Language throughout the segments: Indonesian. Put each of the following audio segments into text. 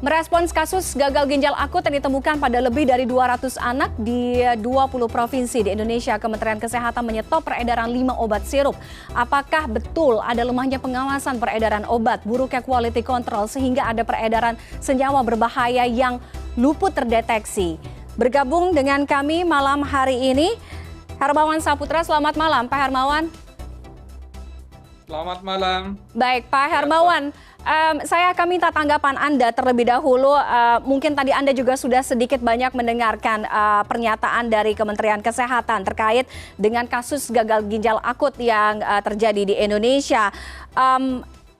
Merespons kasus gagal ginjal akut yang ditemukan pada lebih dari 200 anak di 20 provinsi di Indonesia, Kementerian Kesehatan menyetop peredaran 5 obat sirup. Apakah betul ada lemahnya pengawasan peredaran obat, buruknya quality control, sehingga ada peredaran senyawa berbahaya yang luput terdeteksi? Bergabung dengan kami malam hari ini, Hermawan Saputra. Selamat malam, Pak Hermawan. Selamat malam. Baik, Pak Hermawan. Saya akan minta tanggapan Anda terlebih dahulu. Mungkin tadi Anda juga sudah sedikit banyak mendengarkan pernyataan dari Kementerian Kesehatan terkait dengan kasus gagal ginjal akut yang terjadi di Indonesia.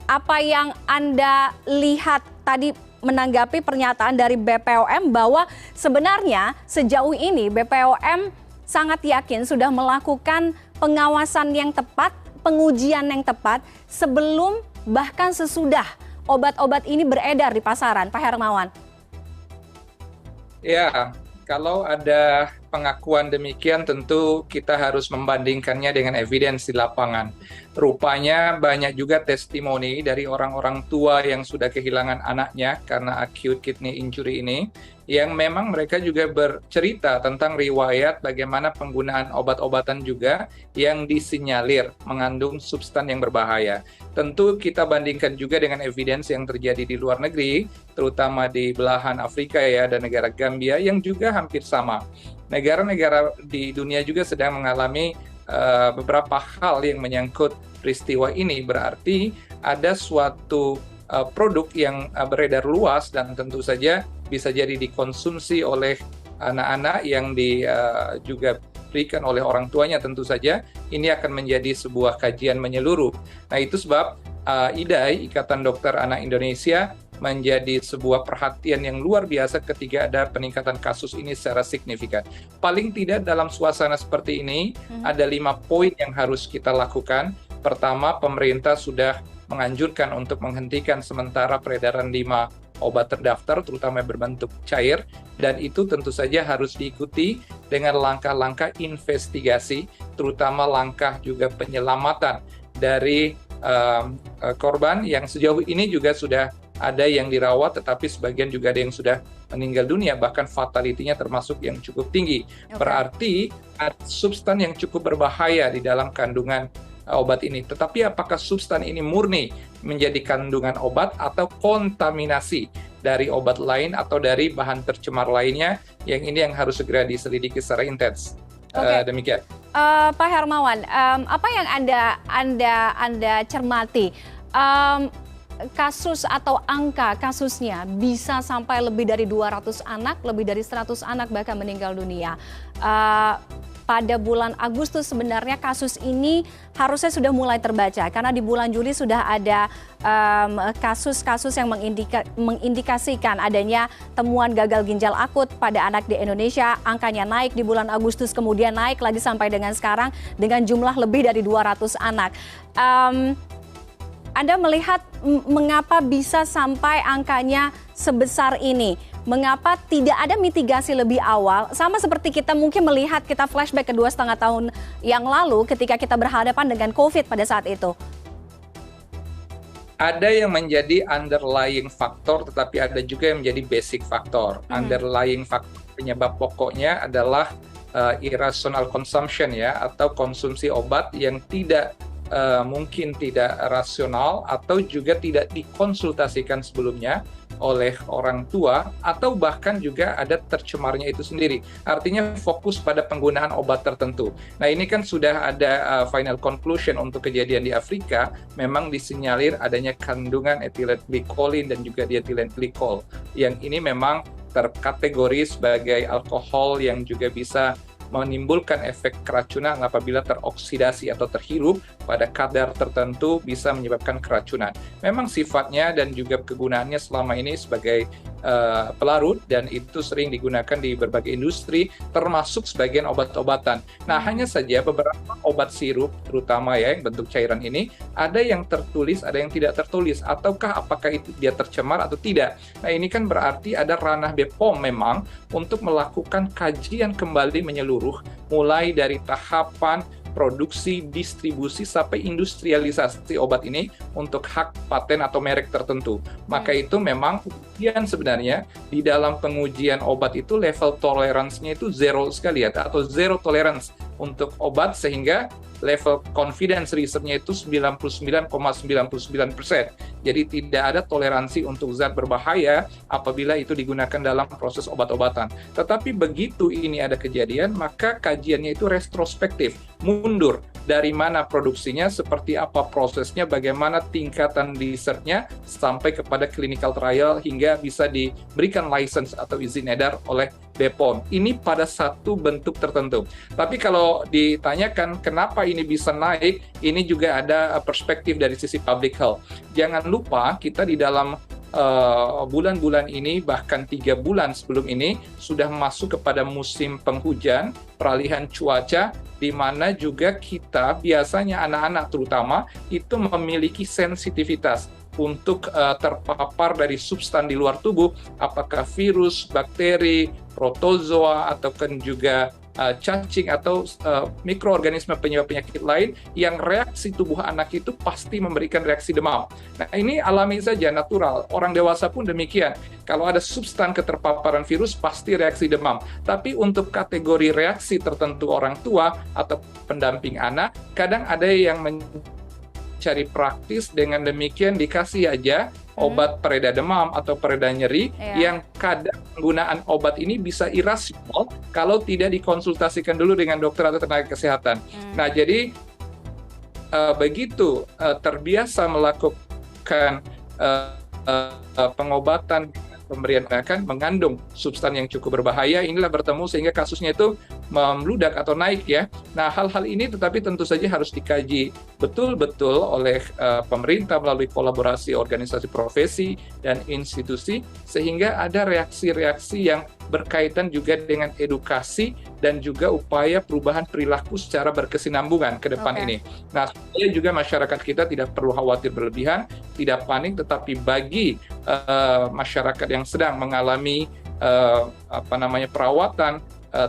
Apa yang Anda lihat tadi menanggapi pernyataan dari BPOM bahwa sebenarnya sejauh ini BPOM sangat yakin sudah melakukan pengawasan yang tepat, pengujian yang tepat sebelum bahkan sesudah obat-obat ini beredar di pasaran, Pak Hermawan? Ya, kalau ada pengakuan demikian tentu kita harus membandingkannya dengan evidence di lapangan. Rupanya banyak juga testimoni dari orang-orang tua yang sudah kehilangan anaknya karena acute kidney injury ini, yang memang mereka juga bercerita tentang riwayat bagaimana penggunaan obat-obatan juga yang disinyalir mengandung substan yang berbahaya. Tentu kita bandingkan juga dengan evidence yang terjadi di luar negeri, terutama di belahan Afrika ya, dan negara Gambia yang juga hampir sama. Negara-negara di dunia juga sedang mengalami beberapa hal yang menyangkut peristiwa ini, berarti ada suatu produk yang beredar luas dan tentu saja bisa jadi dikonsumsi oleh anak-anak yang juga diberikan oleh orang tuanya. Tentu saja ini akan menjadi sebuah kajian menyeluruh. Nah, itu sebab IDAI, Ikatan Dokter Anak Indonesia, menjadi sebuah perhatian yang luar biasa ketika ada peningkatan kasus ini secara signifikan. Paling tidak dalam suasana seperti ini, ada 5 poin yang harus kita lakukan. Pertama, pemerintah sudah menganjurkan untuk menghentikan sementara peredaran 5 obat terdaftar, terutama yang berbentuk cair, dan itu tentu saja harus diikuti dengan langkah-langkah investigasi, terutama langkah juga penyelamatan dari korban yang sejauh ini juga sudah ada yang dirawat, tetapi sebagian juga ada yang sudah meninggal dunia, bahkan fatality-nya termasuk yang cukup tinggi. Berarti ada substan yang cukup berbahaya di dalam kandungan obat ini. Tetapi apakah substan ini murni menjadi kandungan obat atau kontaminasi dari obat lain atau dari bahan tercemar lainnya, yang ini yang harus segera diselidiki secara intens. Demikian. Pak Hermawan, apa yang Anda cermati? Kasus atau angka kasusnya bisa sampai lebih dari 200 anak, lebih dari 100 anak bahkan meninggal dunia. Pada bulan Agustus sebenarnya kasus ini harusnya sudah mulai terbaca, karena di bulan Juli sudah ada kasus-kasus yang mengindikasikan adanya temuan gagal ginjal akut pada anak di Indonesia. Angkanya naik di bulan Agustus, kemudian naik lagi sampai dengan sekarang dengan jumlah lebih dari 200 anak. Anda melihat mengapa bisa sampai angkanya sebesar ini? Mengapa tidak ada mitigasi lebih awal? Sama seperti kita mungkin melihat, kita flashback ke 2,5 tahun yang lalu ketika kita berhadapan dengan COVID pada saat itu. Ada yang menjadi underlying faktor, tetapi ada juga yang menjadi basic faktor. Underlying faktor penyebab pokoknya adalah irrational consumption ya, atau konsumsi obat yang mungkin tidak rasional atau juga tidak dikonsultasikan sebelumnya oleh orang tua, atau bahkan juga ada tercemarnya itu sendiri. Artinya fokus pada penggunaan obat tertentu. Nah, ini kan sudah ada final conclusion untuk kejadian di Afrika, memang disinyalir adanya kandungan ethylene glycol dan juga diethylene glycol, yang ini memang terkategori sebagai alkohol yang juga bisa menimbulkan efek keracunan apabila teroksidasi atau terhirup pada kadar tertentu, bisa menyebabkan keracunan. Memang sifatnya dan juga kegunaannya selama ini sebagai pelarut, dan itu sering digunakan di berbagai industri, termasuk sebagian obat-obatan. Nah, hanya saja beberapa obat sirup, terutama ya yang bentuk cairan ini, ada yang tertulis, ada yang tidak tertulis, ataukah apakah itu dia tercemar atau tidak. Nah, ini kan berarti ada ranah BPOM memang untuk melakukan kajian kembali menyeluruh, mulai dari tahapan produksi, distribusi, sampai industrialisasi obat ini untuk hak paten atau merek tertentu. Maka itu memang ujian sebenarnya di dalam pengujian obat itu level toleransinya itu zero sekali ya, atau zero tolerance untuk obat, sehingga level confidence research-nya itu 99,99%. Jadi tidak ada toleransi untuk zat berbahaya apabila itu digunakan dalam proses obat-obatan. Tetapi begitu ini ada kejadian, maka kajiannya itu retrospektif, mundur dari mana produksinya, seperti apa prosesnya, bagaimana tingkatan research-nya sampai kepada clinical trial hingga bisa diberikan license atau izin edar oleh BPOM. Ini pada satu bentuk tertentu. Tapi kalau ditanyakan kenapa ini bisa naik, ini juga ada perspektif dari sisi public health. Jangan lupa kita di dalam bulan-bulan ini, bahkan 3 bulan sebelum ini, sudah masuk kepada musim penghujan, peralihan cuaca, di mana juga kita biasanya anak-anak terutama itu memiliki sensitivitas untuk terpapar dari substan di luar tubuh, apakah virus, bakteri, protozoa, ataupun juga cacing atau mikroorganisme penyebab penyakit lain yang reaksi tubuh anak itu pasti memberikan reaksi demam. Nah, ini alami saja, natural. Orang dewasa pun demikian. Kalau ada substan keterpaparan virus, pasti reaksi demam. Tapi untuk kategori reaksi tertentu orang tua atau pendamping anak, kadang ada yang mencari praktis, dengan demikian dikasih aja obat pereda demam atau pereda nyeri, yang kadang penggunaan obat ini bisa irasional kalau tidak dikonsultasikan dulu dengan dokter atau tenaga kesehatan. Nah, jadi begitu terbiasa melakukan pengobatan, pemberian akan mengandung substan yang cukup berbahaya, inilah bertemu sehingga kasusnya itu meludak atau naik ya. Nah, hal-hal ini tetapi tentu saja harus dikaji betul-betul oleh pemerintah melalui kolaborasi organisasi profesi dan institusi, sehingga ada reaksi-reaksi yang berkaitan juga dengan edukasi dan juga upaya perubahan perilaku secara berkesinambungan ke depan ini. Nah, supaya juga masyarakat kita tidak perlu khawatir berlebihan, tidak panik, tetapi bagi masyarakat yang sedang mengalami perawatan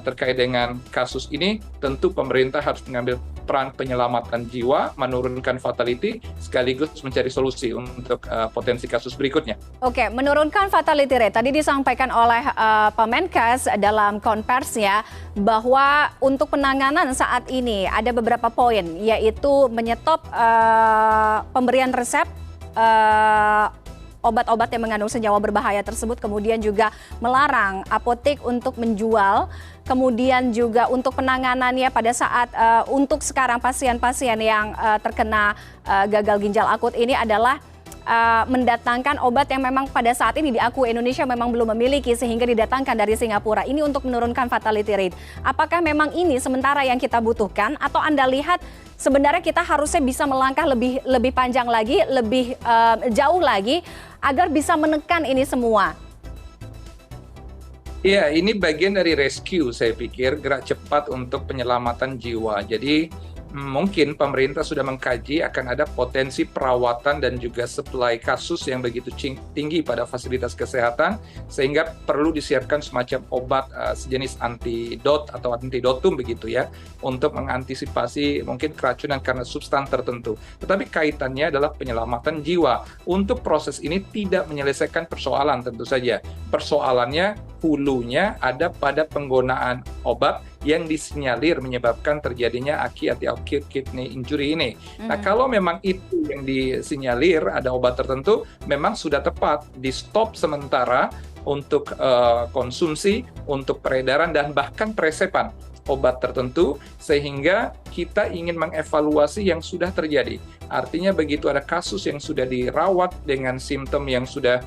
terkait dengan kasus ini, tentu pemerintah harus mengambil peran penyelamatan jiwa, menurunkan fatality, sekaligus mencari solusi untuk potensi kasus berikutnya. Oke, menurunkan fatality rate. Tadi disampaikan oleh Pak Menkes dalam konversinya bahwa untuk penanganan saat ini ada beberapa poin, yaitu menyetop pemberian resep obat-obat yang mengandung senyawa berbahaya tersebut, kemudian juga melarang apotek untuk menjual, kemudian juga untuk penanganannya pada saat untuk sekarang pasien-pasien yang terkena gagal ginjal akut ini adalah mendatangkan obat yang memang pada saat ini diakui Indonesia memang belum memiliki, sehingga didatangkan dari Singapura. Ini untuk menurunkan fatality rate. Apakah memang ini sementara yang kita butuhkan, atau Anda lihat sebenarnya kita harusnya bisa melangkah lebih panjang lagi, lebih jauh lagi agar bisa menekan ini semua? Iya, ini bagian dari rescue, saya pikir, gerak cepat untuk penyelamatan jiwa. Jadi mungkin pemerintah sudah mengkaji akan ada potensi perawatan dan juga supply kasus yang begitu tinggi pada fasilitas kesehatan, sehingga perlu disiapkan semacam obat sejenis antidot atau antidotum begitu ya, untuk mengantisipasi mungkin keracunan karena substan tertentu. Tetapi kaitannya adalah penyelamatan jiwa. Untuk proses ini tidak menyelesaikan persoalan tentu saja. Persoalannya, hulunya ada pada penggunaan obat yang disinyalir menyebabkan terjadinya acute kidney injury ini. Nah, kalau memang itu yang disinyalir ada obat tertentu, memang sudah tepat di stop sementara untuk konsumsi, untuk peredaran, dan bahkan peresepan obat tertentu, sehingga kita ingin mengevaluasi yang sudah terjadi. Artinya begitu ada kasus yang sudah dirawat dengan simptom yang sudah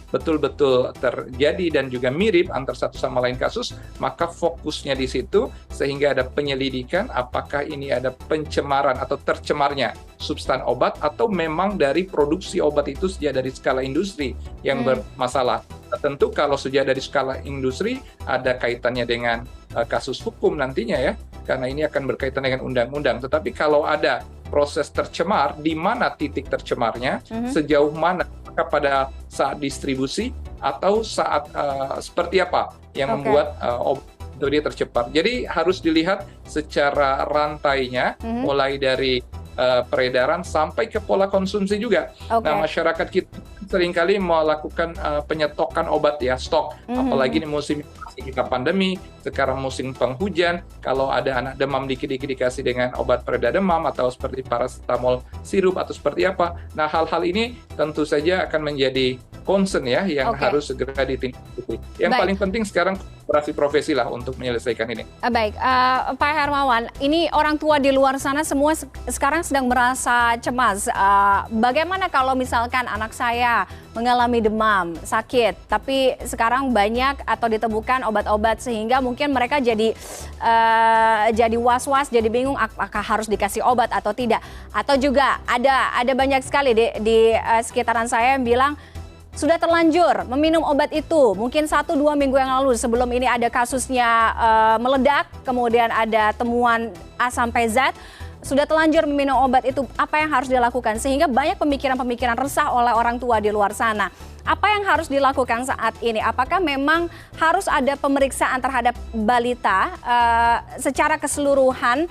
betul-betul terjadi dan juga mirip antar satu sama lain kasus, maka fokusnya di situ sehingga ada penyelidikan apakah ini ada pencemaran atau tercemarnya substan obat, atau memang dari produksi obat itu sejak dari skala industri yang bermasalah. Tentu kalau sejak dari skala industri ada kaitannya dengan kasus hukum nantinya ya, karena ini akan berkaitan dengan undang-undang. Tetapi kalau ada proses tercemar, di mana titik tercemarnya, sejauh mana, apakah pada saat distribusi atau saat seperti apa yang membuat obat untuk dia tercemar. Jadi harus dilihat secara rantainya, mulai dari peredaran sampai ke pola konsumsi juga. Nah, masyarakat kita seringkali melakukan penyetokan obat ya, stok. Apalagi di musim kita pandemi, sekarang musim penghujan, kalau ada anak demam dikit-dikit dikasih dengan obat pereda demam atau seperti paracetamol sirup atau seperti apa. Nah, hal-hal ini tentu saja akan menjadi concern ya yang harus segera ditindaklanjuti. Yang paling penting sekarang kolaborasi profesi lah untuk menyelesaikan ini. Baik, Pak Hermawan, ini orang tua di luar sana semua sekarang sedang merasa cemas. Bagaimana kalau misalkan anak saya mengalami demam, sakit, tapi sekarang banyak atau ditemukan obat-obat sehingga mungkin mereka jadi was-was, jadi bingung apakah harus dikasih obat atau tidak. Atau juga ada banyak sekali di sekitaran saya yang bilang sudah terlanjur meminum obat itu mungkin 1-2 minggu yang lalu sebelum ini ada kasusnya meledak, kemudian ada temuan A sampai Z, sudah terlanjur meminum obat itu, apa yang harus dilakukan? Sehingga banyak pemikiran-pemikiran resah oleh orang tua di luar sana. Apa yang harus dilakukan saat ini? Apakah memang harus ada pemeriksaan terhadap balita secara keseluruhan,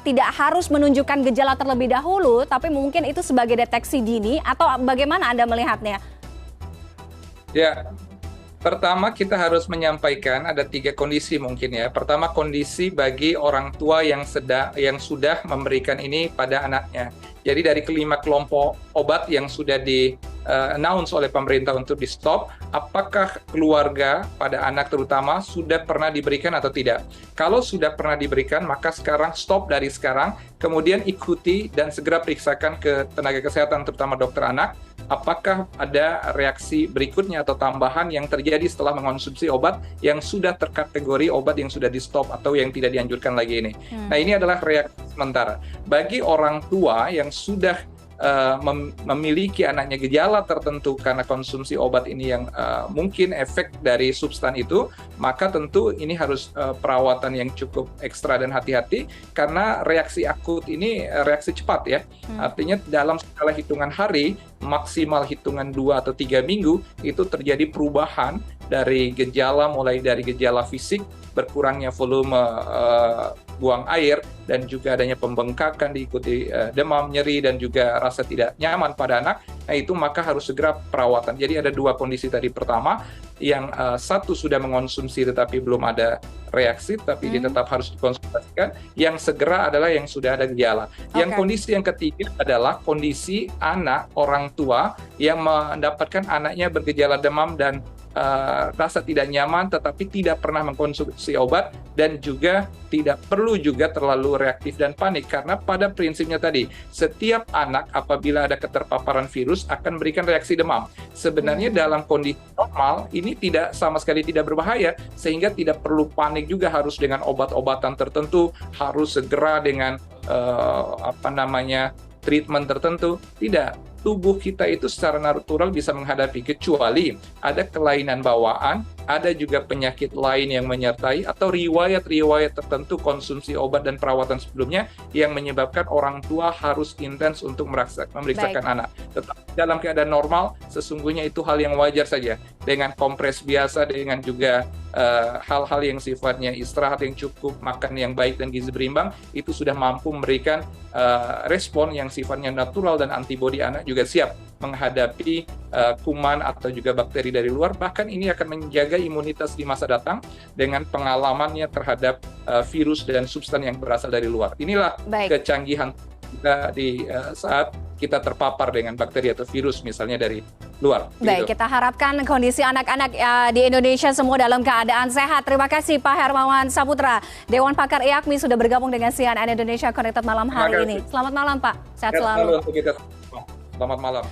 tidak harus menunjukkan gejala terlebih dahulu, tapi mungkin itu sebagai deteksi dini, atau bagaimana Anda melihatnya? Ya, pertama kita harus menyampaikan ada 3 kondisi mungkin ya. Pertama, kondisi bagi orang tua yang sudah memberikan ini pada anaknya. Jadi dari kelima kelompok obat yang sudah di-announce oleh pemerintah untuk di-stop, apakah keluarga pada anak terutama sudah pernah diberikan atau tidak? Kalau sudah pernah diberikan, maka sekarang stop dari sekarang, kemudian ikuti dan segera periksakan ke tenaga kesehatan, terutama dokter anak, apakah ada reaksi berikutnya atau tambahan yang terjadi setelah mengonsumsi obat yang sudah terkategori obat yang sudah di-stop atau yang tidak dianjurkan lagi ini. Nah, ini adalah reaksi sementara. Bagi orang tua yang sudah memiliki anaknya gejala tertentu karena konsumsi obat ini yang mungkin efek dari substan itu, maka tentu ini harus perawatan yang cukup ekstra dan hati-hati karena reaksi akut ini reaksi cepat ya. Artinya dalam skala hitungan hari, maksimal hitungan 2 atau 3 minggu itu terjadi perubahan dari gejala, mulai dari gejala fisik, berkurangnya volume buang air, dan juga adanya pembengkakan diikuti demam, nyeri, dan juga rasa tidak nyaman pada anak. Nah, itu maka harus segera perawatan. Jadi ada 2 kondisi tadi. Pertama, yang satu sudah mengonsumsi tetapi belum ada reaksi, tapi dia tetap harus dikonsultasikan. Yang segera adalah yang sudah ada gejala. Yang kondisi yang ketiga adalah kondisi anak orang tua yang mendapatkan anaknya bergejala demam dan rasa tidak nyaman tetapi tidak pernah mengkonsumsi obat, dan juga tidak perlu juga terlalu reaktif dan panik, karena pada prinsipnya tadi setiap anak apabila ada keterpaparan virus akan memberikan reaksi demam. Sebenarnya dalam kondisi normal ini tidak sama sekali tidak berbahaya, sehingga tidak perlu panik juga harus dengan obat-obatan tertentu, harus segera dengan treatment tertentu. Tidak. Tubuh kita itu secara natural bisa menghadapi, kecuali ada kelainan bawaan, ada juga penyakit lain yang menyertai, atau riwayat-riwayat tertentu konsumsi obat dan perawatan sebelumnya yang menyebabkan orang tua harus intens untuk memeriksakan anak. Tetapi dalam keadaan normal, sesungguhnya itu hal yang wajar saja. Dengan kompres biasa, dengan juga hal-hal yang sifatnya istirahat yang cukup, makan yang baik dan gizi berimbang, itu sudah mampu memberikan respon yang sifatnya natural, dan antibodi anak juga siap menghadapi kuman atau juga bakteri dari luar. Bahkan ini akan menjaga imunitas di masa datang dengan pengalamannya terhadap virus dan substan yang berasal dari luar. Inilah kecanggihan kita di saat kita terpapar dengan bakteri atau virus misalnya dari luar. Baik, kita harapkan kondisi anak-anak di Indonesia semua dalam keadaan sehat. Terima kasih Pak Hermawan Saputra, Dewan Pakar IAKMI, sudah bergabung dengan CNN Indonesia Connected malam hari ini. Selamat malam Pak, sehat selalu. Selamat malam.